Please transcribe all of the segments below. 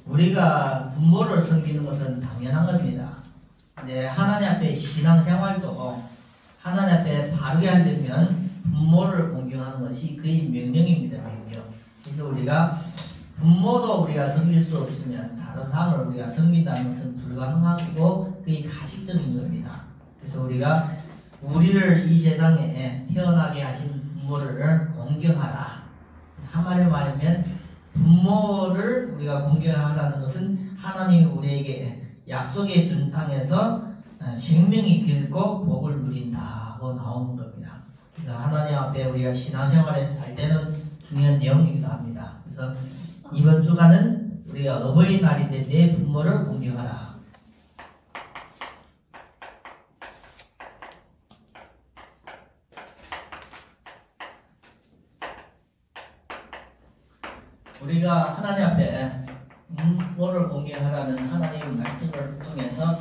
우리가 부모를 섬기는 것은 당연한 겁니다. 이제 하나님 앞에 신앙생활도 하나님 앞에 바르게 하려면 부모를 공경하는 것이 그의 명령입니다. 명령. 그래서 우리가 부모도 우리가 섬길 수 없으면 다른 사람을 우리가 섬긴다는 것은 불가능하고 그게 가식적인 겁니다. 그래서 우리가 우리를 이 세상에 태어나게 하신 부모를 공경하라. 한마디로 말하면 부모를 우리가 공경하라는 것은 하나님이 우리에게 약속해 준 땅에서 생명이 길고 복을 누린다고 나오는 겁니다. 그래서 하나님 앞에 우리가 신앙생활에 잘 되는 중요한 내용이기도 합니다. 그래서 이번 주간은 우리가 어버이날인데 내 부모를 공경하라. 우리가 하나님 앞에 부모를 공경하라는 하나님의 말씀을 통해서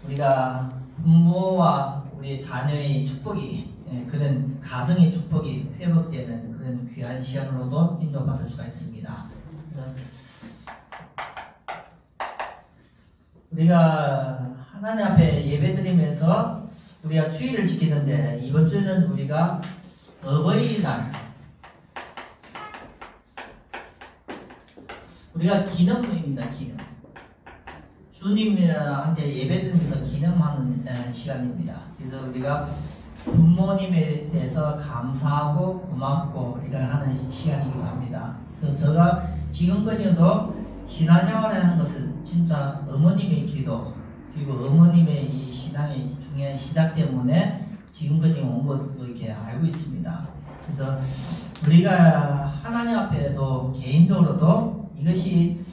우리가 부모와 우리 자녀의 축복이 그런 가정의 축복이 회복되는 그런 귀한 시간으로도 인도받을 수가 있습니다. 우리가 하나님 앞에 예배드리면서 우리가 주일을 지키는데 이번 주에는 우리가 어버이날 우리가 기념입니다. 기념. 주님한테 예배드리면서 기념하는 시간입니다. 그래서 우리가 부모님에 대해서 감사하고 고맙고 우리가 하는 시간이기도 합니다. 그래서 제가 지금까지도 신앙생활을 하는 것은 진짜 어머님의 기도 그리고 어머님의 이 신앙의 중요한 시작 때문에 지금까지 온 것도 이렇게 알고 있습니다. 그래서 우리가 하나님 앞에도 개인적으로도 이것이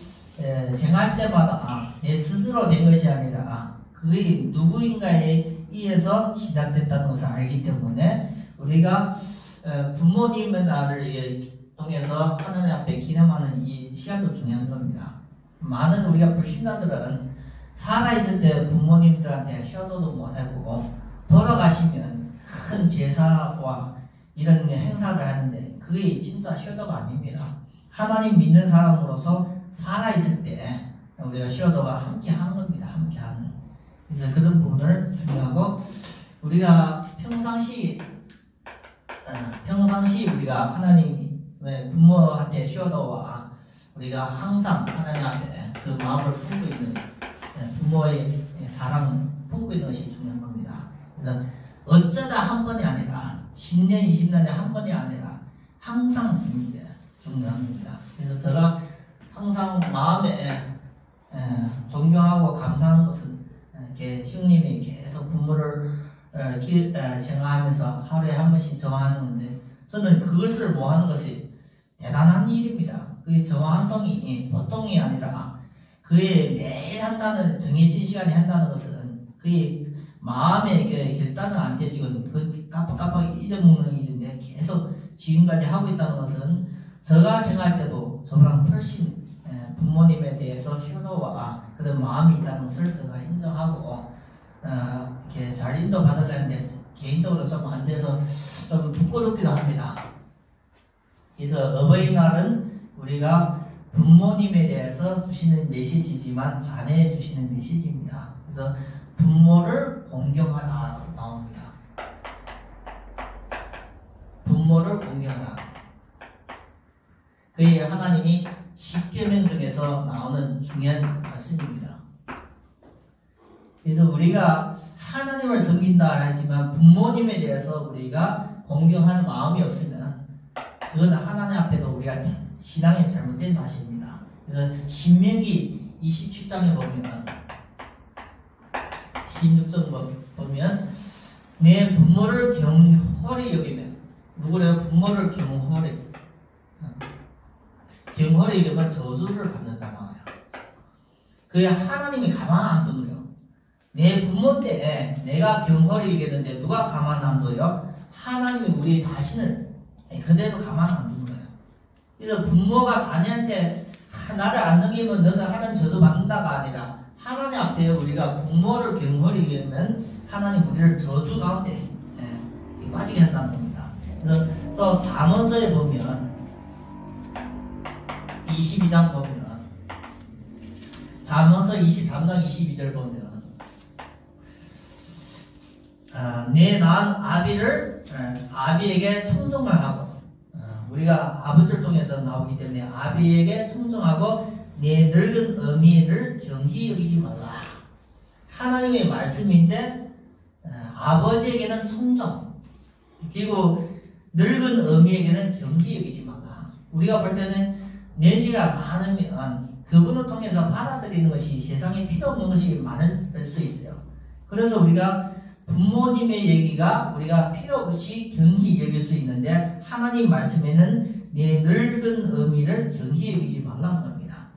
생활 때마다 내 스스로 된 것이 아니라 그의 누구인가에 의해서 시작됐다는 것을 알기 때문에 우리가 부모님의 날을 통해서 하나님 앞에 기념하는 이 시간도 중요한 겁니다. 많은 우리가 불신자들은 살아있을 때 부모님들한테 효도도 못하고 돌아가시면 큰 제사와 이런 행사를 하는데 그게 진짜 효도가 아닙니다. 하나님 믿는 사람으로서 살아있을 때 우리가 효도가 함께 하는 겁니다. 함께 하는. 그래서 그런 부분을 중요하고 우리가 평상시 우리가 하나님의 부모한테 효도와 우리가 항상 하나님 앞에 그 마음을 품고 있는 부모의 사랑을 품고 있는 것이 중요한 겁니다. 그래서 어쩌다 한 번이 아니라 10년, 20년에 한 번이 아니라 항상 중요한 겁니다. 그래서 제가 항상 마음에 존경하고 감사하는 것은 이렇게 형님이 계속 부모를 생각하면서 하루에 한 번씩 정화하는데 저는 그것을 뭐 하는 것이 대단한 일입니다. 그 정화 활동이 보통이 아니라 그의 매일 한다는 정해진 시간에 한다는 것은 그의 마음에 결단을 안 되지고 그 깜빡깜빡 잊어먹는 일인데 계속 지금까지 하고 있다는 것은 제가 생각할 때도 저랑 훨씬 부모님에 대해서 효도와 그런 마음이 있다는 것을 제가 인정하고 이렇게 잘 인도받으려는데 개인적으로 좀 안 돼서 좀 부끄럽기도 합니다. 그래서 어버이날은 우리가 부모님에 대해서 주시는 메시지지만 자녀에 주시는 메시지입니다. 그래서 부모를 공경하라 나옵니다. 부모를 공경하라. 그게 하나님이 십계명 중에서 나오는 중요한 말씀입니다. 그래서 우리가 하나님을 섬긴다 하지만 부모님에 대해서 우리가 공경하는 마음이 없으면 그건 하나님 앞에도 우리가 신앙이 잘못된 사실입니다. 그래서 신명기 27장에 보면 16장 보면 내 부모를 경홀히 여기면 누구래요? 부모를 경홀히 여기면 저주를 받는다 나와요. 그게 하나님이 가만 안 두고요. 내 부모 때 내가 경홀히 여기는데 누가 가만 안 둬요? 하나님이 우리 자신을 그대로 가만 안 두는 거예요. 그래서 부모가 자녀한테 나를 안 섬기면 너는 하나님 저주 받는다가 아니라 하나님 앞에 우리가 부모를 경홀히 여기면 하나님 우리를 저주 가운데 빠지게 한다는 겁니다. 그래서 또 잠언서에 보면 22장 보면 잠언서 23장 22절 보면 내 낳은 아비에게 청종을 하고 우리가 아버지를 통해서 나오기 때문에 아비에게 청종하고 내 늙은 어미를 경히 여기지 말라. 하나님의 말씀인데 아버지에게는 청종 그리고 늙은 어미에게는 경히 여기지 말라. 우리가 볼 때는 내시가 많으면 그분을 통해서 받아들이는 것이 세상에 필요 없는 것이 많을 수 있어요. 그래서 우리가 부모님의 얘기가 우리가 필요 없이 경히 여길 수 있는데 하나님 말씀에는 내 늙은 어미를 경히 여기지 말라는 겁니다.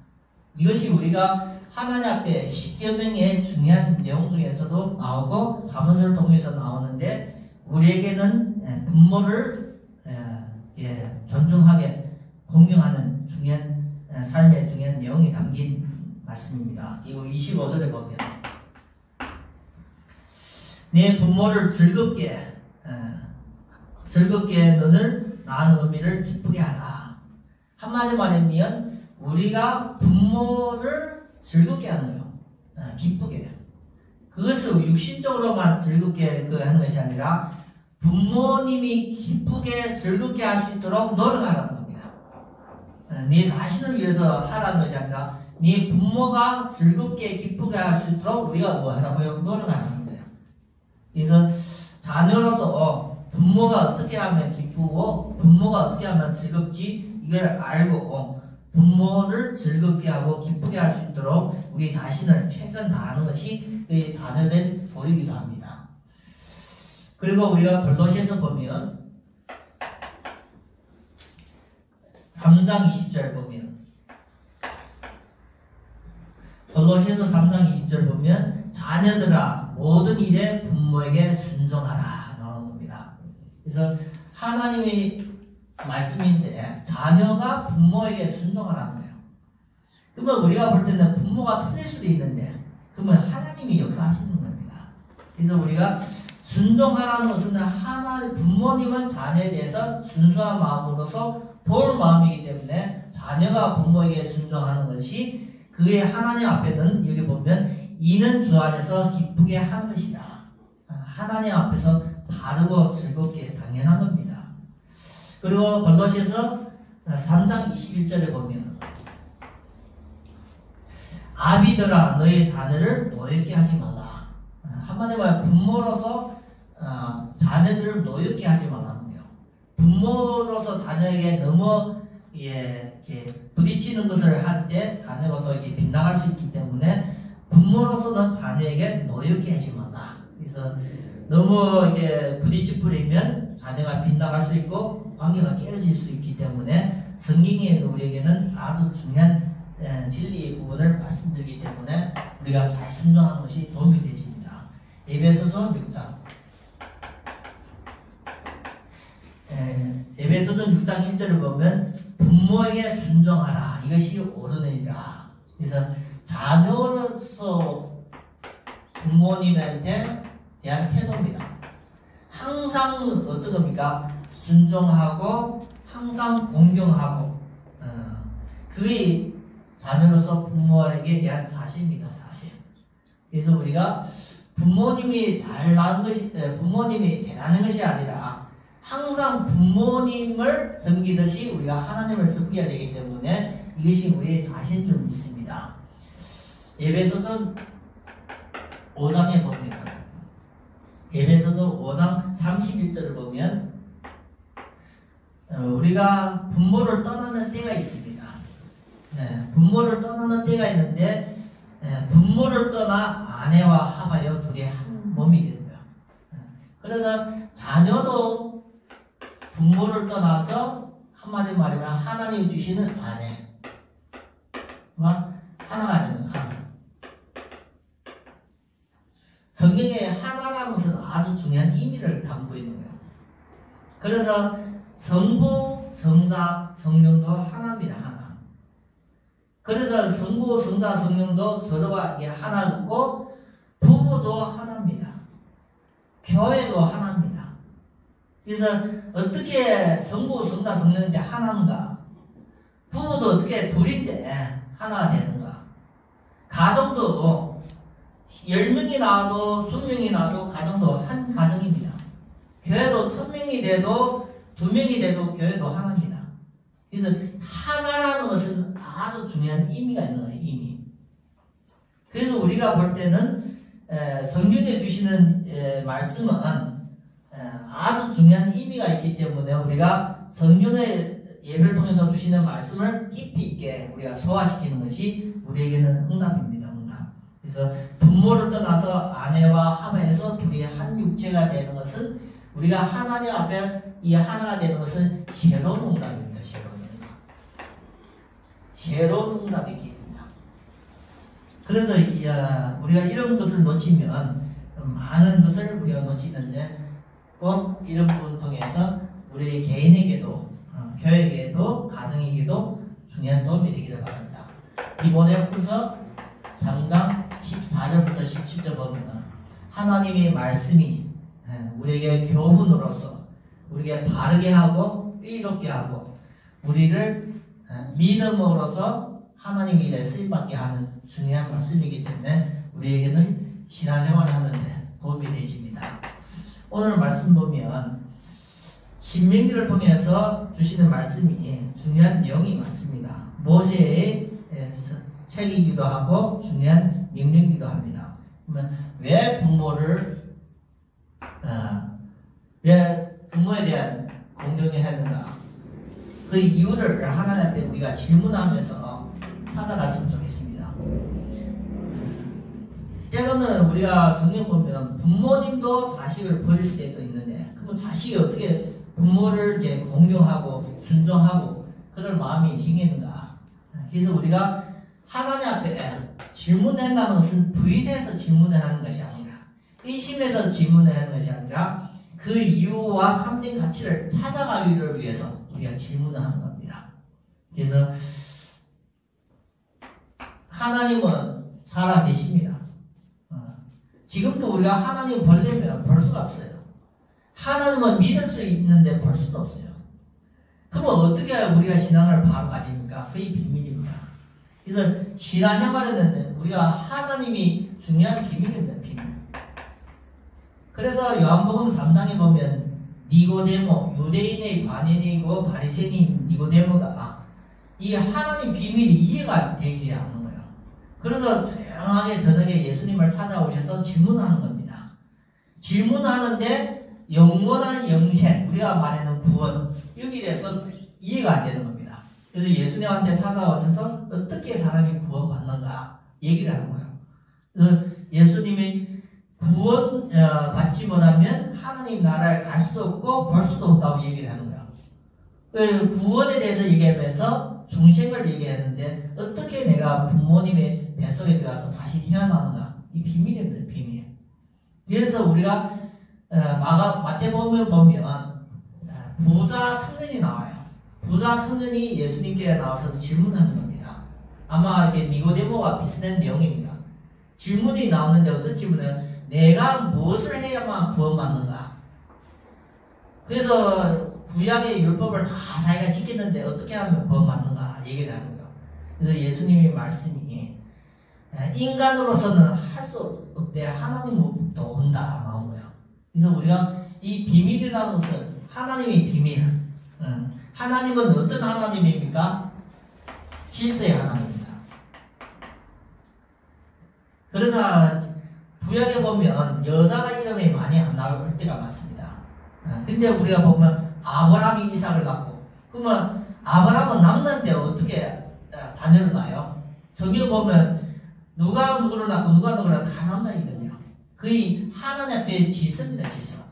이것이 우리가 하나님 앞에 십계명의 중요한 내용 중에서도 나오고 잠언서를 통해서 나오는데 우리에게는 부모를 존중하게 공경하는 중요한 삶의 중요한 내용이 담긴 말씀입니다. 이거 25절에 보면 내 부모를 즐겁게 너를 낳은 어미를 기쁘게 하라. 한마디 말하면 우리가 부모를 즐겁게 하는 거예요. 기쁘게. 그것을 육신적으로만 즐겁게 하는 것이 아니라 부모님이 기쁘게 즐겁게 할 수 있도록 노력하라는 겁니다. 네 자신을 위해서 하라는 것이 아니라 네 부모가 즐겁게 기쁘게 할 수 있도록 우리가 뭐 하라고요? 노력하라는 거예요. 그래서 자녀로서 부모가 어떻게 하면 기쁘고 부모가 어떻게 하면 즐겁지 이걸 알고 부모를 즐겁게 하고 기쁘게 할 수 있도록 우리 자신을 최선 다하는 것이 우리 자녀된 도리이기도 합니다. 그리고 우리가 골로새서 보면 3장 20절 보면 골로새서 3장 20절 보면 자녀들아 모든 일에 부모에게 순종하라 나오는 겁니다. 그래서 하나님의 말씀인데 자녀가 부모에게 순종하라는 거예요. 그러면 우리가 볼 때는 부모가 틀릴 수도 있는데 그러면 하나님이 역사하시는 겁니다. 그래서 우리가 순종하라는 것은 하나님 부모님은 자녀에 대해서 순수한 마음으로서 도울 마음이기 때문에 자녀가 부모에게 순종하는 것이 그의 하나님 앞에는 여기 보면 이는 주 안에서 기쁘게 하는 것이다. 하나님 앞에서 바르고 즐겁게 당연한 겁니다. 그리고 골로새서 3장 21절에 보면 아비들아 너의 자녀를 노엽게 하지 말라. 한마디로 말하면 부모로서 자녀들을 노엽게 하지 말라는 거예요. 부모로서 자녀에게 너무 부딪히는 것을 할 때 자녀가 또 이렇게 빗나갈 수 있기 때문에 부모로서는 자녀에게 노엽게 하지 말라. 그래서 너무 이렇게 부딪히면 자녀가 빗나갈 수 있고 관계가 깨어질 수 있기 때문에 성경에 우리에게는 아주 중요한 진리의 부분을 말씀드리기 때문에 우리가 잘 순종하는 것이 도움이 되집니다. 에베소서 6장 에베소서 6장 1절을 보면 부모에게 순종하라 이것이 옳으니라. 그래서 자녀로서 부모님한테 대한 태도입니다. 항상 어떤 겁니까? 순종하고 항상 공경하고 그의 자녀로서 부모에게 대한 사실입니다. 사실. 그래서 우리가 부모님이 잘 낳은 것이 부모님이 대단한 것이 아니라 항상 부모님을 섬기듯이 우리가 하나님을 섬겨야 되기 때문에 이것이 우리의 자신인 줄 믿습니다. 에베소서 5장에 보면 에베소서 5장 31절을 보면 우리가 부모를 떠나는 때가 있습니다. 부모를 떠나는 때가 있는데 부모를 떠나 아내와 합하여 둘이 한 몸이 되는 거예요. 그래서 자녀도 부모를 떠나서 한마디 말하면 하나님 주시는 아내와 하나가 아니면 하나. 성경에 하나라는 것은 아주 중요한 의미를 담고 있는 거예요. 그래서 성부, 성자, 성령도 하나입니다. 하나. 그래서 성부, 성자, 성령도 서로가 이게 하나고 부부도 하나입니다. 교회도 하나입니다. 그래서 어떻게 성부, 성자, 성령인데 하나인가? 부부도 어떻게 둘인데 하나가 되는가? 가정도 10명이 나와도 20명이 나와도 가정도 한 가정입니다. 교회도 1000명이 돼도 2명이 돼도 교회도 하나입니다. 그래서 하나라는 것은 아주 중요한 의미가 있는 거예요. 의미. 그래서 우리가 볼 때는 성경에 주시는 말씀은 아주 중요한 의미가 있기 때문에 우리가 성경의 예배를 통해서 주시는 말씀을 깊이 있게 우리가 소화시키는 것이 우리에게는 응답입니다. 응답. 그래서 부모를 떠나서 아내와 합해서 둘이 한 육체가 되는 것은 우리가 하나님 앞에 이 하나가 되는 것은 새로운 응답입니다. 새로운 응답. 새로운 응답이 있기 때문에. 그래서 우리가 이런 것을 놓치면 많은 것을 우리가 놓치는데 꼭 이런 부분을 통해서 우리 개인에게도 교회에게도 가정에게도 중요한 도움이 되기를 바랍니다. 디모데후서 3장 14절부터 17절 보면 하나님의 말씀이 우리에게 교훈으로서 우리에게 바르게 하고 의롭게 하고 우리를 믿음으로써 하나님 일에 쓰임받게 하는 중요한 말씀이기 때문에 우리에게는 신앙생활을 하는데 도움이 되십니다. 오늘 말씀 보면 신명기를 통해서 주시는 말씀이 중요한 내용이 많습니다. 모세의 책이기도 하고 중요한 명령이기도 합니다. 그러면 왜 부모에 대한 공경을 했는가? 그 이유를 하나님 앞에 우리가 질문하면서 찾아갔으면 좋겠습니다. 때로는 우리가 성경 보면 부모님도 자식을 버릴 때도 있는데 그럼 자식이 어떻게 부모를 이제 공경하고 순종하고 그런 마음이 생기는가? 그래서 우리가 하나님 앞에 질문한다는 것은 부인해서 질문을 하는 것이 아니라 의심해서 질문을 하는 것이 아니라 그 이유와 참된 가치를 찾아가기를 위해서 우리가 질문을 하는 겁니다. 그래서 하나님은 살아계십니다. 지금도 우리가 하나님 벌려면 볼 수가 없어요. 하나님은 믿을 수 있는데 볼 수도 없어요. 그러면 어떻게 우리가 신앙을 바로 가집니까? 그게 비밀입니다. 그래서 신앙생활에는 우리가 하나님이 중요한 비밀입니다. 비밀. 그래서 요한복음 3장에 보면 니고데모, 유대인의 관인이고 바리새인인 니고데모가 이 하나님 비밀이 이해가 되지 않는 거예요. 그래서 조용하게 저녁에 예수님을 찾아오셔서 질문하는 겁니다. 질문하는데 영원한 영생, 우리가 말하는 구원, 여기에 대해서 이해가 안 되는 겁니다. 그래서 예수님한테 찾아오셔서 어떻게 사람이 구원받는가 얘기를 하는 거예요. 그래서 예수님이 구원 받지 못하면 하나님 나라에 갈 수도 없고 볼 수도 없다고 얘기를 하는 거예요. 구원에 대해서 얘기하면서 중생을 얘기했는데 어떻게 내가 부모님의 뱃속에 들어가서 다시 태어나는가? 이 비밀입니다. 비밀. 그래서 우리가 마태복음을 보면 부자 청년이 나와요. 부자 청년이 예수님께 나와서 질문하는 겁니다. 아마 이게 니고데모와 비슷한 내용입니다. 질문이 나오는데 어떤 질문은 내가 무엇을 해야만 구원받는가? 그래서 구약의 율법을 다 자기가 지켰는데 어떻게 하면 구원받는가 얘기를 하는 거예요. 그래서 예수님의 말씀이 인간으로서는 할 수 없대 하나님부터 온다 나온 거예요. 그래서 우리가 이 비밀이라는 것은 하나님의 비밀. 하나님은 어떤 하나님입니까? 질서의 하나님입니다. 그래서 구약에 보면 여자가 이름이 많이 안 나올 때가 많습니다. 근데 우리가 보면 아브라함이 이삭을 낳고 그러면 아브라함은 남자인데 어떻게 자녀를 낳아요? 성경 보면 누가 누구를 낳고 누가 누구를 낳고 다 남자이거든요. 거의 하나님 앞에 질서입니다. 질서.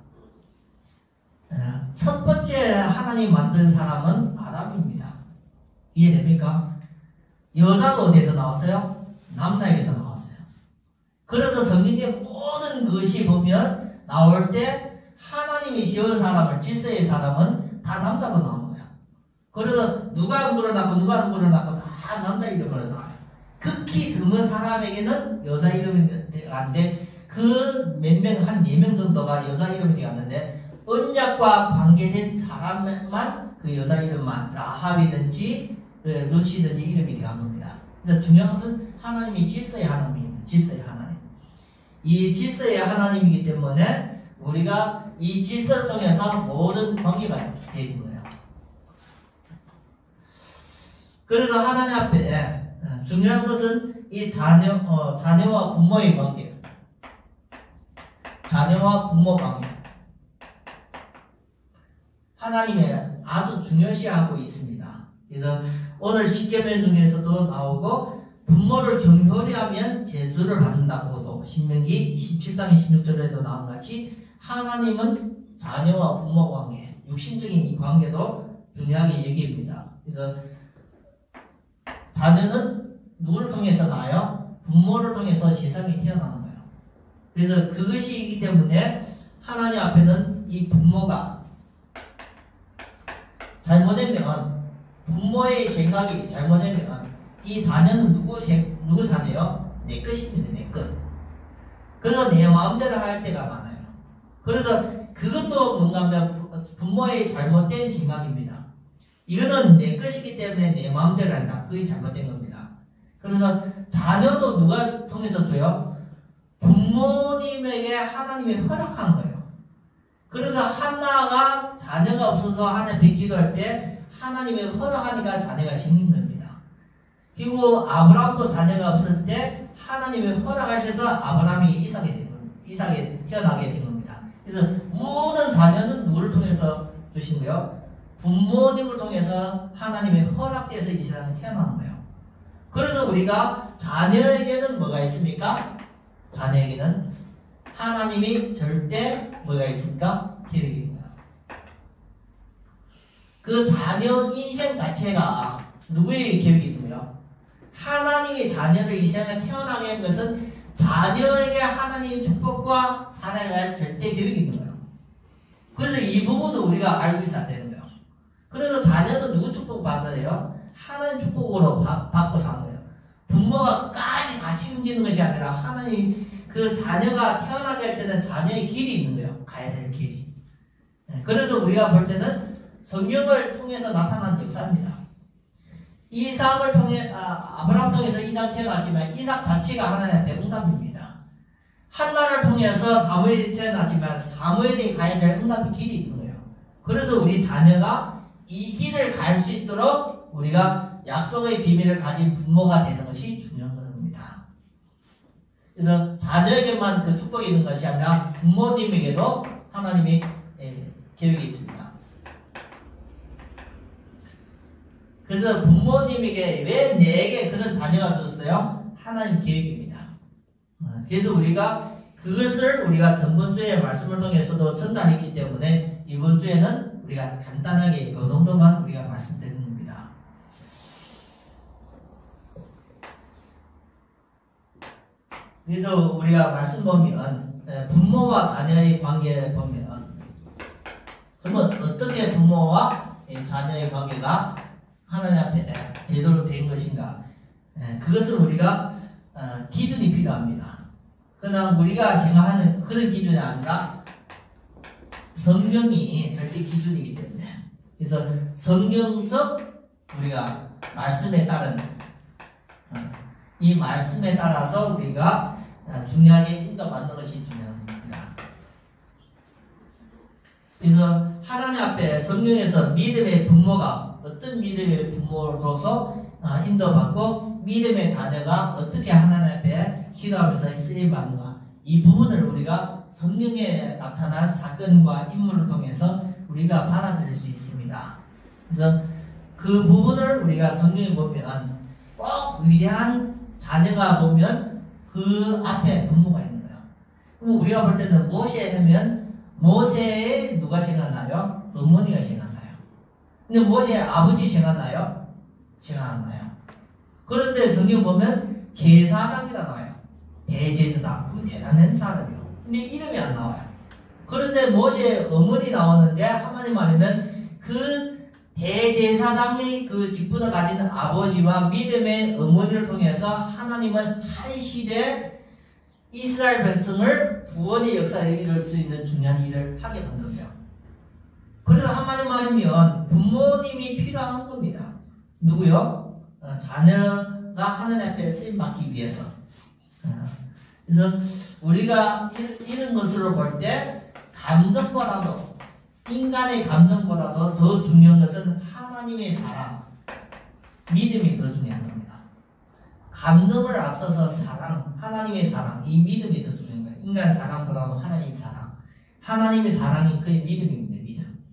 첫 번째 하나님 만든 사람은 아담입니다. 이해됩니까? 여자도 어디에서 나왔어요? 남자에게서 나왔어요. 그래서 성경의 모든 것이 보면 나올 때 하나님이 지은 사람을 질서의 사람은 다 남자로 나오는 거예요. 그래서 누가 누구를 낳고 누가 누구를 낳고 다 남자 이름으로 나와요. 극히 드문 사람에게는 여자 이름이 되는데 그 몇 명, 한 4명 정도가 여자 이름이 되었는데 언약과 관계된 사람만 그 여자 이름만 라합이든지 루시든지 이름이 되는 겁니다. 그래서 중요한 것은 하나님이 질서의 하나님입니다. 질서의 하나님. 이 질서의 하나님이기 때문에 우리가 이 질서를 통해서 모든 관계가 되어진 거예요. 그래서 하나님 앞에 중요한 것은 이 자녀와 부모의 관계. 자녀와 부모 관계. 하나님이 아주 중요시하고 있습니다. 그래서 오늘 십계명 중에서도 나오고 부모를 경솔히 하면 재수를 받는다고도 신명기 27장 26절에도 나온 같이 하나님은 자녀와 부모 관계, 육신적인 이 관계도 중요하게 얘기합니다. 그래서 자녀는 누구를 통해서 나요? 부모를 통해서 세상에 태어나는 거예요. 그래서 그것이기 때문에 하나님 앞에는 이 부모가 잘못되면 부모의 생각이 잘못되면 이 자녀는 누구 자녀요? 내 것입니다. 내 것. 그래서 내 마음대로 할 때가 많아요. 그래서 그것도 뭔가 하면 부모의 잘못된 생각입니다. 이거는 내 것이기 때문에 내 마음대로 한다. 그게 잘못된 겁니다. 그래서 자녀도 누가 통해서 줘요? 부모님에게 하나님이 허락한 거예요. 그래서 한나가 자녀가 없어서 하나님께 기도할 때 하나님이 허락하니까 자녀가 생긴 겁니다. 그리고 아브라함도 자녀가 없을 때 하나님이 허락하셔서 아브라함이 이삭이 태어나게 된 겁니다. 그래서 모든 자녀는 누구를 통해서 주신 거예요? 부모님을 통해서 하나님이 허락돼서 이 세상에 태어나는 거예요. 그래서 우리가 자녀에게는 뭐가 있습니까? 자녀에게는 하나님이 절대 뭐가 있습니까? 계획이 있습니다. 그 자녀 인생 자체가 누구의 계획이 있는 거예요? 하나님이 자녀를 이 세상에 태어나게 한 것은 자녀에게 하나님의 축복과 살아갈 절대 계획이 있는 거예요. 그래서 이 부분은 우리가 알고 있어야 되는 거예요. 그래서 자녀는 누구 축복 받아야 돼요? 하나님 축복으로 받고 사는 거예요. 부모가 끝까지 다 책임지는 것이 아니라 하나님 그 자녀가 태어나게 할 때는 자녀의 길이 있는 거예요. 가야 될 길이. 그래서 우리가 볼 때는 성경을 통해서 나타난 역사입니다. 이삭을 통해 아브라함 통해서 이삭 태어났지만 이삭 자체가 하나님의 응답입니다. 한나를 통해서 사무엘이 태어났지만 사무엘이 가야 될 응답의 길이 있는 거예요. 그래서 우리 자녀가 이 길을 갈 수 있도록 우리가 약속의 비밀을 가진 부모가 되는 것이 중요한 겁니다. 그래서 자녀에게만 그 축복이 있는 것이 아니라 부모님에게도 하나님이 계획이 있습니다. 그래서 부모님에게 왜 내게 그런 자녀가 주셨어요? 하나님 계획입니다. 그래서 우리가 그것을 우리가 전번주에 말씀을 통해서도 전달했기 때문에 이번 주에는 우리가 간단하게 이 정도만 우리가 말씀드리는 겁니다. 그래서 우리가 말씀 보면 부모와 자녀의 관계를 보면 그러면 어떻게 부모와 자녀의 관계가 하나님 앞에 제대로 된 것인가? 그것은 우리가 기준이 필요합니다. 그러나 우리가 생각하는 그런 기준이 아니라 성경이 절대 기준이기 때문에 그래서 성경적 우리가 말씀에 따른 이 말씀에 따라서 우리가 중요하게 인도받는 것이 중요합니다. 그래서 하나님 앞에 성경에서 믿음의 부모가 어떤 믿음의 부모로서 인도받고 믿음의 자녀가 어떻게 하나님 앞에 기도하면서 쓰임받는가 이 부분을 우리가 성경에 나타난 사건과 인물을 통해서 우리가 받아들일 수 있습니다. 그래서 그 부분을 우리가 성경에 보면 꼭 위대한 자녀가 보면 그 앞에 부모가 있는 거예요. 그럼 우리가 볼 때는 모세 하면 모세의 누가 생각나요? 어머니가 생각나요. 근데 모세의 아버지 생각나요? 생각 안 나요. 그런데 성경 보면 제사장이라 나와요. 대제사장. 그럼 대단한 사람이요. 근데 이름이 안 나와요. 그런데 모세의 어머니 나오는데 한마디 말하면 그 대제사장의 그 직분을 가진 아버지와 믿음의 어머니를 통해서 하나님은 한 시대 이스라엘 백성을 구원의 역사에 이룰 수 있는 중요한 일을 하게 만들어요. 그래서 한마디 말하면 부모님이 필요한 겁니다. 누구요? 자녀 자녀가 하나님 앞에 쓰임 받기 위해서. 그래서 우리가 이런 것으로 볼 때 감정보다도 인간의 감정보다도 더 중요한 것은 하나님의 사랑, 믿음이 더 중요한 겁니다. 감정을 앞서서 사랑, 하나님의 사랑, 이 믿음이 더 중요한 거예요. 인간 사랑보다도 하나님의 사랑. 하나님의 사랑이 그의 믿음입니다. 믿음.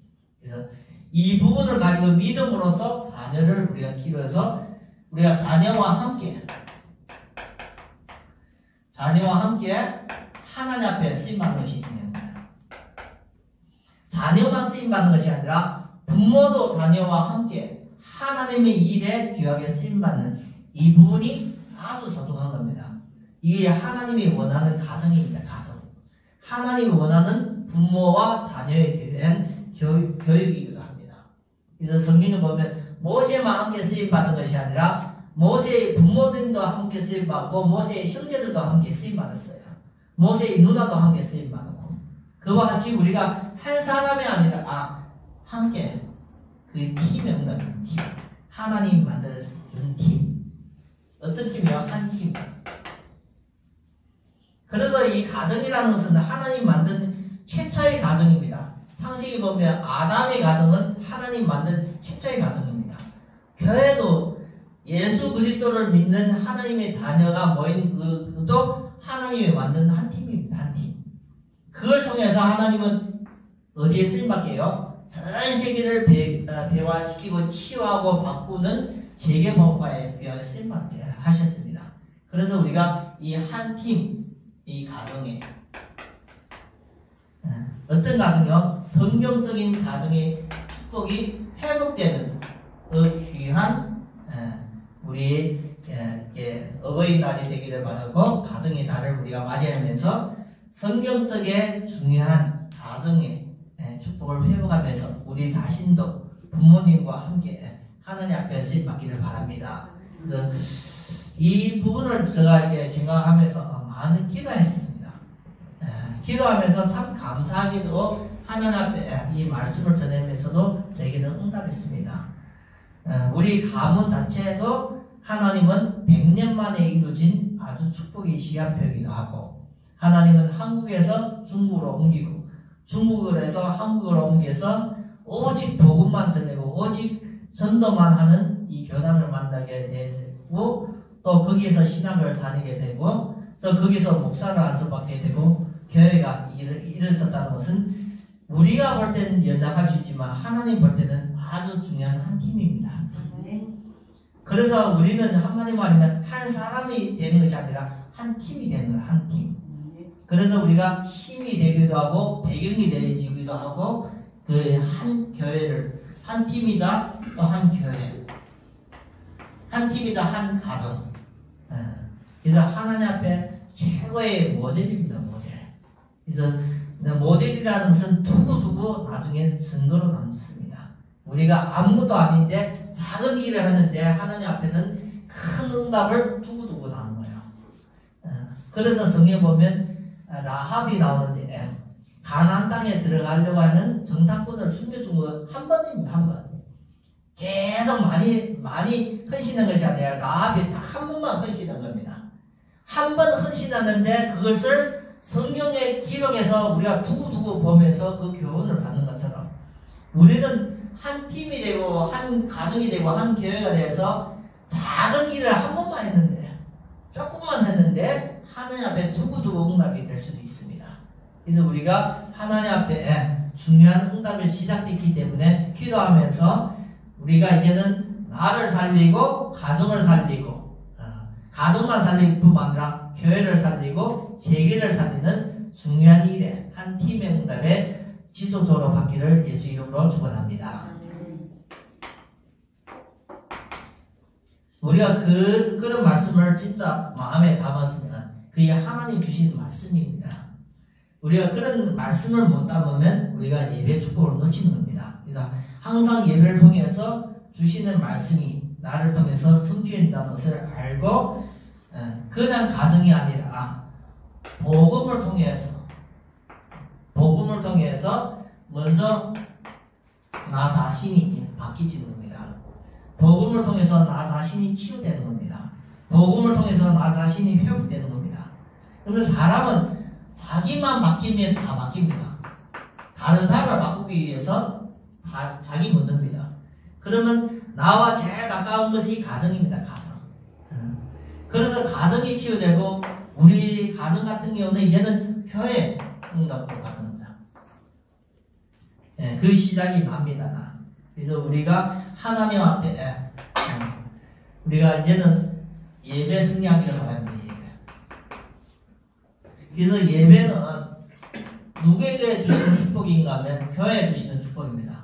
그래서 이 부분을 가지고 믿음으로써 자녀를 우리가 기도해서 우리가 자녀와 함께 하나님 앞에 쓰임받는 것이 중요한 거예요. 자녀만 쓰임받는 것이 아니라 부모도 자녀와 함께 하나님의 일에 귀하게 쓰임받는 이 부분이 아주 소중한 겁니다. 이게 하나님이 원하는 가정입니다. 가정. 하나님이 원하는 부모와 자녀에 대한 교육이기도 합니다. 그래서 성경을 보면 모세만 함께 쓰임받는 것이 아니라 모세의 부모님도 함께 쓰임받고 모세의 형제들도 함께 쓰임받았어요. 모세의 누나도 함께 쓰임받았고 그와 같이 우리가 한 사람이 아니라 함께 그 팀에 온다는 팀. 하나님이 만들어준 팀. 어떤 팀이요? 한 팀. 그래서 이 가정이라는 것은 하나님 만든 최초의 가정입니다. 창세기 보면 아담의 가정은 하나님 만든 최초의 가정입니다. 교회도 예수 그리스도를 믿는 하나님의 자녀가 모인 그도 하나님이 만든 한 팀입니다. 한 팀. 그걸 통해서 하나님은 어디에 쓰임받게 해요? 전 세계를 대화시키고 치유하고 바꾸는 세계복음화에 귀하게 쓰임받게 하셨습니다. 그래서 우리가 이 한 팀, 이 가정에 어떤 가정이요? 성경적인 가정의 축복이 회복되는 그 귀한 우리 어버이날이 되기를 바라고 가정의 날을 우리가 맞이하면서 성경적인 중요한 가정의 축복을 회복하면서 우리 자신도 부모님과 함께 하나님 앞에 쓰임받기를 바랍니다. 그래서 이 부분을 제가 이렇게 생각하면서 많은 기도했습니다. 기도하면서 참 감사하게도 하나님 앞에 이 말씀을 전하면서도 저에게는 응답했습니다. 우리 가문 자체도 하나님은 100년 만에 이루어진 아주 축복의 시간표이기도 하고 하나님은 한국에서 중국으로 옮기고 중국에서 한국으로 옮겨서 오직 복음만 전하고 오직 전도만 하는 이 교단을 만나게 되고 또 거기에서 신학을 다니게 되고 또 거기서 목사를 안수받게 되고 교회가 일어섰다는 것은 우리가 볼 때는 연락할 수 있지만 하나님 볼 때는 아주 중요한 한 팀입니다. 한 팀. 그래서 우리는 한마디 말하면 한 사람이 되는 것이 아니라 한 팀이 되는 거예요. 한 팀. 그래서 우리가 힘이 되기도 하고 배경이 되기도 하고 그 한 교회를 한 팀이자 또 한 교회 한 팀이자 한 가정. 그래서 하나님 앞에 최고의 모델입니다. 모델. 그래서 모델이라는 것은 두고두고 나중에 증거로 남습니다. 우리가 아무것도 아닌데 작은 일을 하는데 하나님 앞에는 큰 응답을 두고두고 나는 거예요. 그래서 성경에 보면 라합이 나오는데 가나안 땅에 들어가려고 하는 정탐꾼을 숨겨준 거 한 번입니다. 한 번. 계속 많이 헌신한 것이 아니라 라합이 딱 한 번만 헌신한 겁니다. 한 번 헌신하는데 그것을 성경의 기록에서 우리가 두고두고 보면서 그 교훈을 받는 것처럼 우리는 한 팀이 되고 한 가정이 되고 한 교회가 돼서 작은 일을 한 번만 했는데 조금만 했는데 하나님 앞에 두고두고 응답이 될 수도 있습니다. 그래서 우리가 하나님 앞에 중요한 응답을 시작됐기 때문에 기도하면서 우리가 이제는 나를 살리고 가정을 살리고 가정만 살릴 뿐만 아니라 교회를 살리고 세계를 살리는 중요한 일에 한 팀의 응답에 지속적으로 받기를 예수 이름으로 축원합니다. 우리가 그런 말씀을 진짜 마음에 담았으면 그게 하나님 주신 말씀입니다. 우리가 그런 말씀을 못 담으면 우리가 예배 축복을 놓치는 겁니다. 그래서 항상 예배를 통해서 주시는 말씀이 나를 통해서 성취된다는 것을 알고 그냥 가정이 아니라 복음을 통해서 먼저 나 자신이 바뀌지는 겁니다. 복음을 통해서 나 자신이 치유되는 겁니다. 복음을 통해서 나 자신이 회복되는 겁니다. 그러면 사람은 자기만 바뀌면 다 바뀝니다. 다른 사람을 바꾸기 위해서 다 자기 먼저입니다. 그러면 나와 제일 가까운 것이 가정입니다. 가정. 그래서 가정이 치유되고 우리 가정 같은 경우는 이제는 교회 응답으로 가는 겁니다. 예, 그 시작이 납니다. 그래서 우리가 하나님 앞에 우리가 이제는 예배 승리하기를 바랍니다. 그래서 예배는 누구에게 주시는 축복인가 하면 교회에 주시는 축복입니다.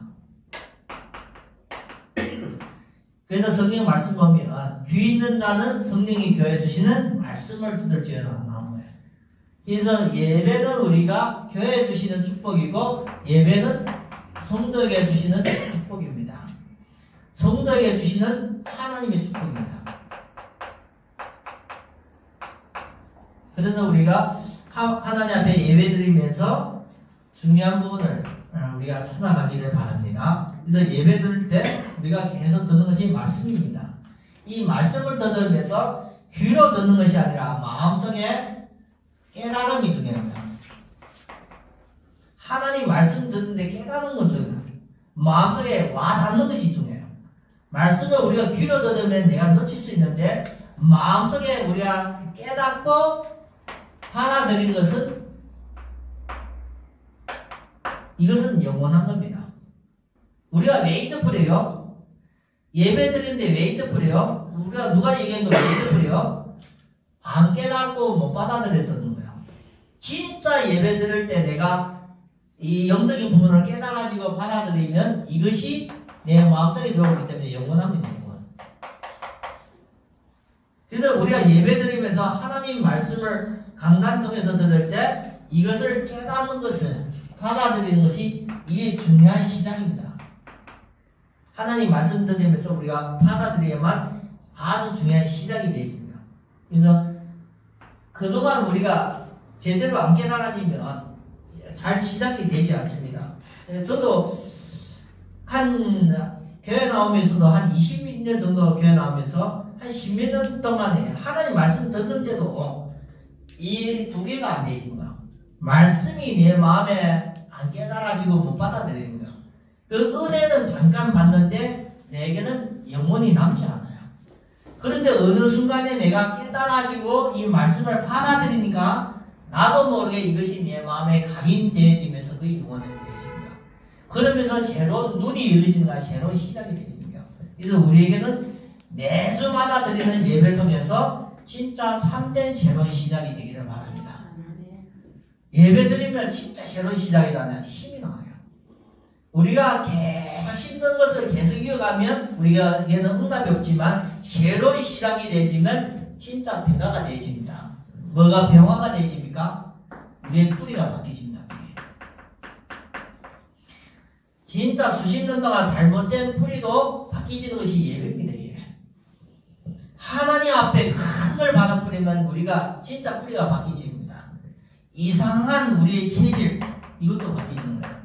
그래서 성경 말씀 보면 귀 있는 자는 성령이 교회에 주시는 말씀을 듣을지어라 나온 거예요. 그래서 예배는 우리가 교회에 주시는 축복이고 예배는 성도에게 주시는 축복입니다. 성도에게 주시는 하나님의 축복입니다. 그래서 우리가 하나님 앞에 예배드리면서 중요한 부분을 우리가 찾아가기를 바랍니다. 그래서 예배 드릴 때 우리가 계속 듣는 것이 말씀입니다. 이 말씀을 들으면서 귀로 듣는 것이 아니라 마음속에 깨달음이 중요합니다. 하나님 말씀 듣는데 깨달은 건 중요해요. 마음속에 와 닿는 것이 중요해요. 말씀을 우리가 귀로 들으면 내가 놓칠 수 있는데 마음속에 우리가 깨닫고 받아들인 것은 이것은 영원한 겁니다. 우리가 왜 잊어버려요? 예배 드리는데 왜 잊어버려요? 우리가 누가 얘기한 거 왜 잊어버려요? 안 깨닫고 못 받아들였었는 거예요. 진짜 예배 드릴 때 내가 이 영적인 부분을 깨달아지고 받아들이면 이것이 내 마음속에 들어오기 때문에 영원합니다. 영원. 그래서 우리가 예배 드리면서 하나님 말씀을 강단 통해서 들을 때 이것을 깨닫는 것을 받아들이는 것이 이게 중요한 시작입니다. 하나님 말씀 들으면서 우리가 받아들여야만 아주 중요한 시작이 되어집니다. 그래서 그동안 우리가 제대로 안 깨달아지면 잘 시작이 되지 않습니다. 저도 교회 나오면서도 한 20년 정도 교회 나오면서 한 10몇 년 동안에 하나님 말씀 듣는데도 이 두 개가 안 되신 거야. 말씀이 내 마음에 안 깨달아지고 못 받아들이는 거야. 그 은혜는 잠깐 받는데 내게는 영원히 남지 않아요. 그런데 어느 순간에 내가 깨달아지고 이 말씀을 받아들이니까 나도 모르게 이것이 내 마음에 각인되어지면서 그게 영원히 되어집니다. 그러면서 새로운 눈이 열리지는 거야. 새로운 시작이 되는 거야. 그래서 우리에게는 매주 받아들이는 예배를 통해서 진짜 참된 새로운 시작이 되기를 바랍니다. 예배 드리면 진짜 새로운 시작이잖아요. 힘이 나와요. 우리가 계속 힘든 것을 계속 이어가면 우리에게는 응답이 없지만 새로운 시작이 되어지면 진짜 변화가 되어집니다. 뭐가 변화가 되어집니까? 우리의 뿌리가 바뀌집니다. 진짜 수십 년 동안 잘못된 뿌리도 바뀌지는 것이 예배입니다. 하나님 앞에 큰 걸 받아버리면 우리가 진짜 뿌리가 바뀌집니다. 이상한 우리의 체질 이것도 바뀌는 거예요.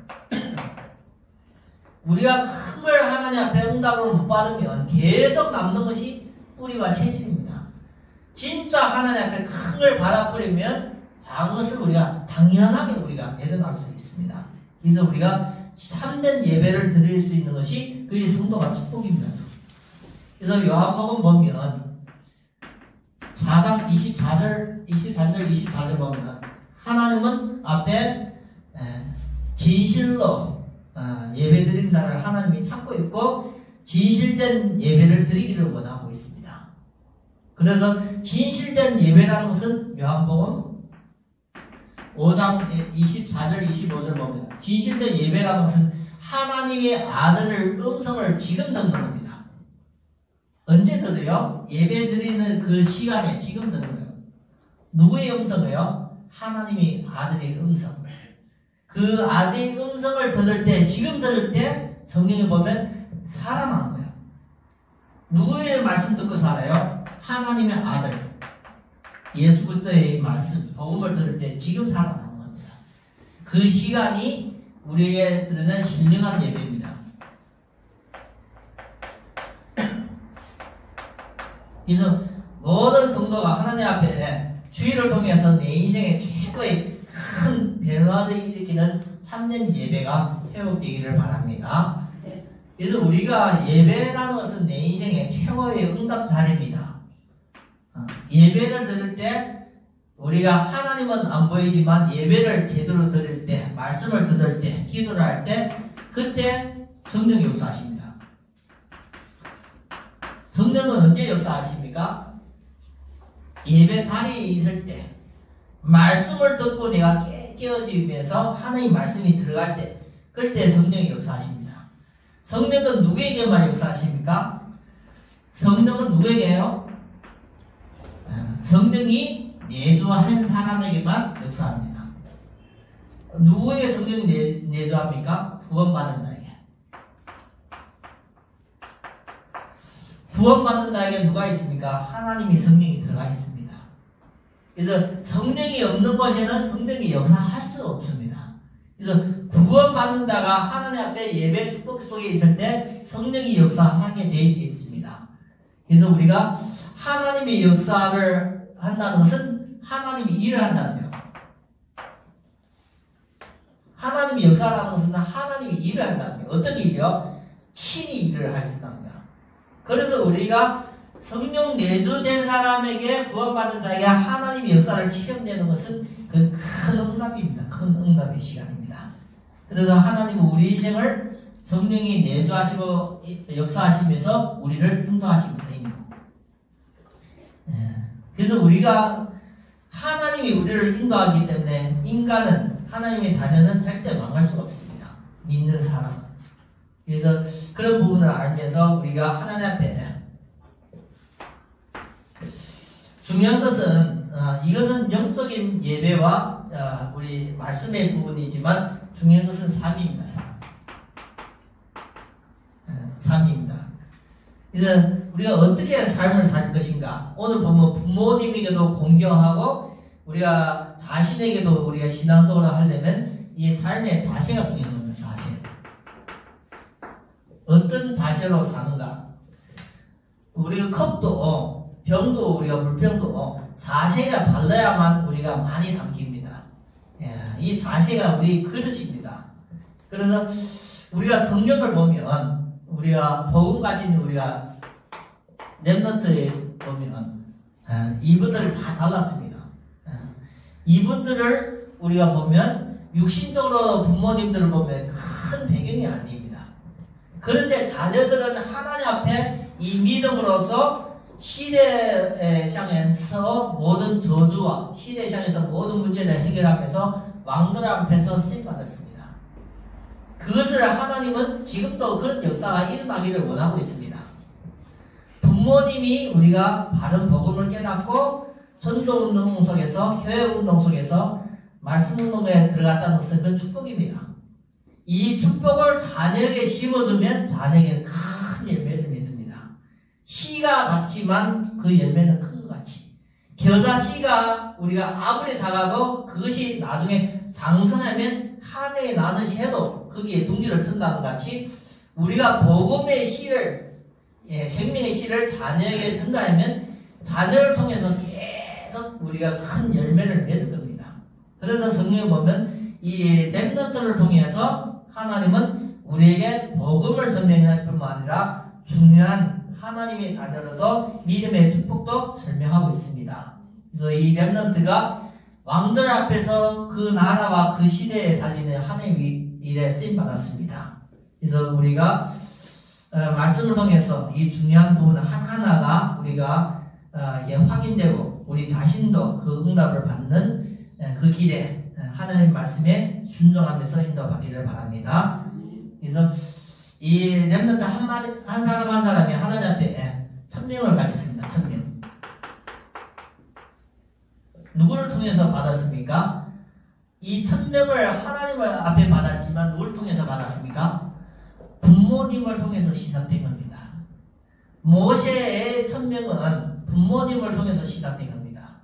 우리가 큰 걸 하나님 앞에 응답으로 못 받으면 계속 남는 것이 뿌리와 체질입니다. 진짜 하나님 앞에 큰 걸 받아버리면 작은 것을 우리가 당연하게 우리가 내려놓을 수 있습니다. 그래서 우리가 참된 예배를 드릴 수 있는 것이 그의 성도가 축복입니다. 그래서 요한복음 보면 4장 23절 24절 보면 하나님은 앞에 진실로 예배드린 자를 하나님이 찾고 있고 진실된 예배를 드리기를 원하고 있습니다. 그래서 진실된 예배라는 것은 요한복음 5장 24절 25절 보면 진실된 예배라는 것은 하나님의 아들을 음성을 지금 듣는 겁니다. 언제 들어요? 예배 드리는 그 시간에 지금 듣는 거예요. 누구의 음성이에요? 하나님의 아들의 음성. 그 아들의 음성을 들을 때, 지금 들을 때 성경에 보면 살아나는 거예요. 누구의 말씀 듣고 살아요? 하나님의 아들. 예수 그리스도의 말씀, 복음을 들을 때 지금 살아나는 겁니다. 그 시간이 우리에게 드리는 신령한 예배입니다. 그래서 모든 성도가 하나님 앞에 주의를 통해서 내 인생의 최고의 큰 변화를 일으키는 참된 예배가 회복되기를 바랍니다. 그래서 우리가 예배라는 것은 내 인생의 최고의 응답 자리입니다. 예배를 드릴 때 우리가 하나님은 안 보이지만 예배를 제대로 드릴 때, 말씀을 들을 때, 기도를 할 때 그때 성령이 역사하십니다. 성령은 언제 역사하십니까? 예배 자리에 있을 때, 말씀을 듣고 내가 깨어지면서 하나님 말씀이 들어갈 때, 그때 성령이 역사하십니다. 성령은 누구에게만 역사하십니까? 성령은 누구에게요? 성령이 내주한 사람에게만 역사합니다. 누구에게 성령이 내주합니까? 구원받은 자에게. 구원받는 자에게 누가 있습니까? 하나님의 성령이 들어가 있습니다. 그래서 성령이 없는 곳에는 성령이 역사할 수 없습니다. 그래서 구원받는 자가 하나님 앞에 예배 축복 속에 있을 때 성령이 역사하게 되어 있습니다. 그래서 우리가 하나님의 역사를 한다는 것은 하나님이 일을 한다는 거예요. 하나님의 역사라는 것은 하나님이 일을 한다는 거예요. 어떤 일이요? 친히 일을 하신다는 거예요. 그래서 우리가 성령 내주된 사람에게 구원받은 자에게 하나님의 역사를 체험되는 것은 그 큰 응답입니다. 큰 응답의 시간입니다. 그래서 하나님은 우리 인생을 성령이 내주하시고 역사하시면서 우리를 인도하십니다. 그래서 우리가 하나님이 우리를 인도하기 때문에 인간은, 하나님의 자녀는 절대 망할 수가 없습니다. 믿는 사람은. 그래서 그런 부분을 알면서 우리가 하나님 앞에 중요한 것은 이것은 영적인 예배와 우리 말씀의 부분이지만 중요한 것은 삶입니다. 삶입니다. 그래서 우리가 어떻게 삶을 살 것인가? 오늘 보면 부모님에게도 공경하고 우리가 자신에게도 우리가 신앙적으로 하려면 이 삶의 자세가 중요한 겁니다. 자세. 어떤 자세로 사는가? 우리가 컵도 병도 우리가 물병도 자세가 발라야만 우리가 많이 담깁니다. 이 자세가 우리 그릇입니다. 그래서 우리가 성경을 보면 우리가 복음 가진 우리가 렘넌트에 보면 이분들을 다 달랐습니다. 이분들을 우리가 보면 육신적으로 부모님들을 보면 큰 배경이 아닙니다. 그런데 자녀들은 하나님 앞에 이 믿음으로서 시대에 향해서 모든 저주와 시대에 향해서 모든 문제를 해결하면서 왕들 앞에서 쓰임받았습니다. 그것을 하나님은 지금도 그런 역사가 일어나기를 원하고 있습니다. 부모님이 우리가 바른 복음을 깨닫고 전도운동 속에서 교회운동 속에서 말씀운동에 들어갔다는 것은 그 축복입니다. 이 축복을 자녀에게 심어주면 자녀에게 큰 열매를 맺습니다. 씨가 작지만 그 열매는 큰 것 같이, 겨자 씨가 우리가 아무리 작아도 그것이 나중에 장성하면 하늘에 나는 새도 거기에 둥지를 튼다는 것 같이 우리가 복음의 씨를, 생명의 씨를 자녀에게 전달하면 자녀를 통해서 계속 우리가 큰 열매를 맺을 겁니다. 그래서 성경에 보면 이 렘넌트를 통해서 하나님은 우리에게 복음을 설명할 뿐만 아니라 중요한 하나님의 자녀로서 믿음의 축복도 설명하고 있습니다. 그래서 이 렘넌트가 왕들 앞에서 그 나라와 그 시대에 살리는 하나님의 일에 쓰임받았습니다. 그래서 우리가 말씀을 통해서 이 중요한 부분 하나하나가 우리가 확인되고 우리 자신도 그 응답을 받는 그 길에 하나님 말씀에 순종하면서 인도받기를 바랍니다. 그래서 이 렘넌트 한 사람 한 사람이 하나님 앞에 천명을 가졌습니다. 천명. 누구를 통해서 받았습니까? 이 천명을 하나님 앞에 받았지만 누구를 통해서 받았습니까? 부모님을 통해서 시작된 겁니다. 모세의 천명은 부모님을 통해서 시작된 겁니다.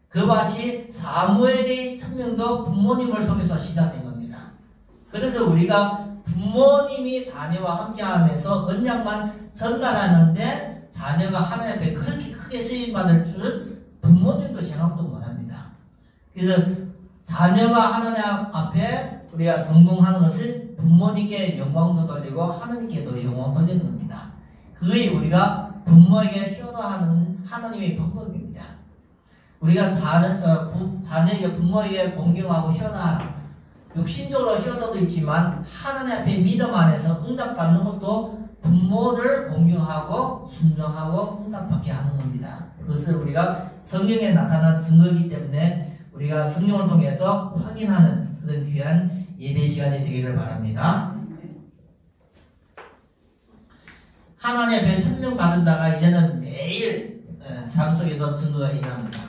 그와 같이 사무엘의 천명도 부모님을 통해서 시작된 겁니다. 그래서 우리가 부모님이 자녀와 함께하면서 언약만 전달하는데 자녀가 하나님 앞에 그렇게 크게 크게 쓰임받을 줄은 부모님도 생각도 못합니다. 그래서 자녀가 하나님 앞에 우리가 성공하는 것은 부모님께 영광도 돌리고 하나님께도 영광 돌리는 겁니다. 그게 우리가 부모에게 효도하는 하나님의 방법입니다. 우리가 자녀에게 부모에게 공경하고 효도하라. 육신적으로 효도도 있지만 하나님 앞에 믿음 안에서 응답받는 것도 부모를 공경하고 순종하고 응답받게 하는 겁니다. 그것을 우리가 성경에 나타난 증거이기 때문에 우리가 성경을 통해서 확인하는 그런 귀한 예배 시간이 되기를 바랍니다. 하나님 앞에 천명 받은 자가 이제는 매일 삶 속에서 증거가 일어납니다.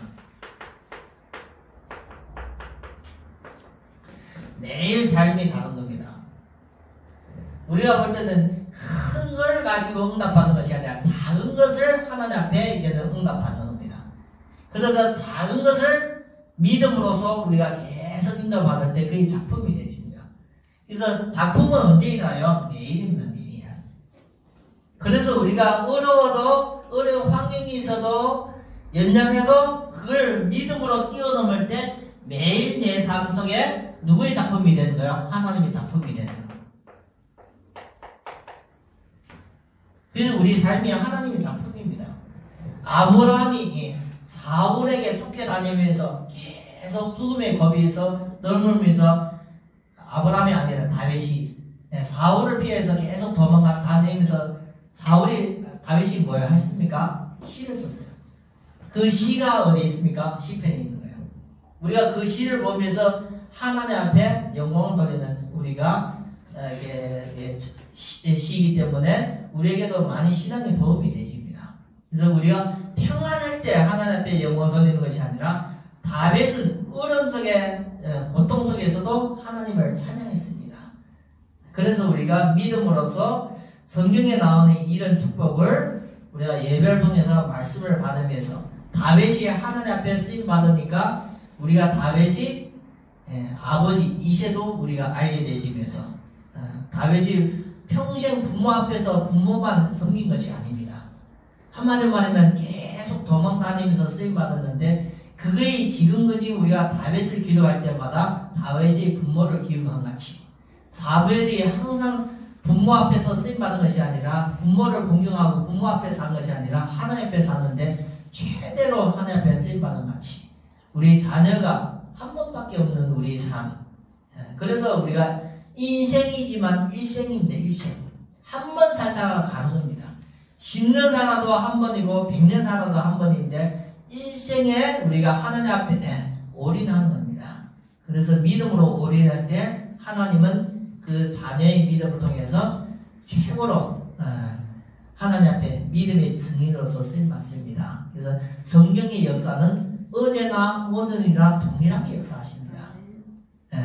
매일 삶이 다른 겁니다. 우리가 볼 때는 큰 걸 가지고 응답받는 것이 아니라 작은 것을 하나님 앞에 이제는 응답받는 겁니다. 그래서 작은 것을 믿음으로써 우리가 계속 응답받을 때 그게 작품이 되집니다. 그래서 작품은 언제 일어나요? 매일입니다. 매일. 그래서 우리가 어려운 환경이 있어도 연약해도 그걸 믿음으로 뛰어넘을 때 매일 내 삶 속에 누구의 작품이 되는 거예요? 하나님의 작품이 되는 거예요. 그래서 우리 삶이 하나님의 작품입니다. 아브라함이 사울에게 쫓겨다니면서 계속 죽음의 겁에서 넘으면서 아브라함이 아니라 다윗이 사울을 피해서 계속 다니면서 다윗이 뭐예요? 했습니까? 시를 썼어요. 그 시가 어디 있습니까? 시편에 있는 거예요. 우리가 그 시를 보면서 하나님 앞에 영광을 돌리는 우리가 시이기 때문에 우리에게도 많이 신앙에 도움이 되십니다. 그래서 우리가 평안할 때 하나님 앞에 영광을 돌리는 것이 아니라 다윗은 어려움 속에 고통 속에서도 하나님을 찬양했습니다. 그래서 우리가 믿음으로써 성경에 나오는 이런 축복을 우리가 예배를 통해서 말씀을 받으면서 다윗이 하나님 앞에 쓰임 받으니까 우리가 다윗이 아버지 이세도 우리가 알게 되시면서 다윗이 평생 부모 앞에서 부모만 섬긴 것이 아닙니다. 한마디로 말하면 계속 도망다니면서 쓰임 받았는데 그게 지금까지 우리가 다윗을 기록할 때마다 다윗이 부모를 기억한 같이 사무엘이 항상 부모 앞에서 쓰임 받은 것이 아니라 부모를 공경하고 부모 앞에서 한 것이 아니라 하나님 앞에서 하는데 최대로 하나님 앞에 쓰임 받은 같이 우리 자녀가 한 번밖에 없는 우리 삶. 그래서 우리가 인생이지만 일생입니다. 일생. 한 번 살다가 가는 겁니다. 10년 살아도 한 번이고 100년 살아도 한 번인데 일생에 우리가 하나님 앞에 올인하는 겁니다. 그래서 믿음으로 올인할 때 하나님은 그 자녀의 믿음을 통해서 최고로 하나님 앞에 믿음의 증인으로서 쓰임받습니다. 그래서 성경의 역사는 어제나 오늘이나 동일하게 역사하십니다.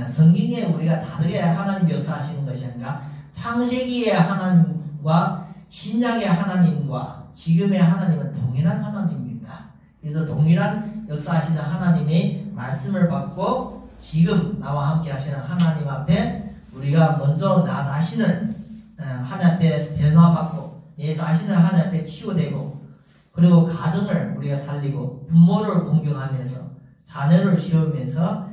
성경에 우리가 다르게 하나님 역사하시는 것이 아니라 창세기의 하나님과 신약의 하나님과 지금의 하나님은 동일한 하나님입니다. 그래서 동일한 역사하시는 하나님의 말씀을 받고 지금 나와 함께 하시는 하나님 앞에 우리가 먼저 나 자신을 하나님 앞에 변화받고 내 자신을 하나님 앞에 치유되고 그리고 가정을 우리가 살리고 부모를 공경하면서 자녀를 키우면서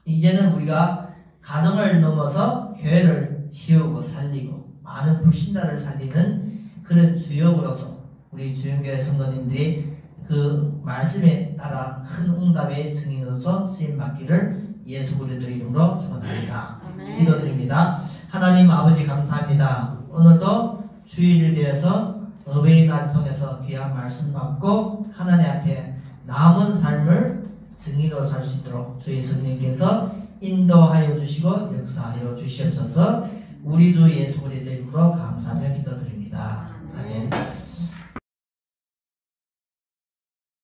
이제는 우리가 가정을 넘어서 교회를 키우고 살리고 많은 불신자를 살리는 그런 주역으로서 우리 주영교회 성도님들이 그 말씀에 따라 큰 응답의 증인으로서 쓰임받기를 예수 그리스도 이름으로 축원합니다. 기도드립니다. 하나님 아버지 감사합니다. 오늘도 주일을 위해서 어버이날을 통해서 귀한 말씀 받고 하나님 앞에 남은 삶을 증인으로 살 수 있도록 주의 성령께서 인도하여 주시고 역사하여 주시옵소서. 우리 주 예수 그리스도 이름으로 감사하며 기도드립니다. 아멘.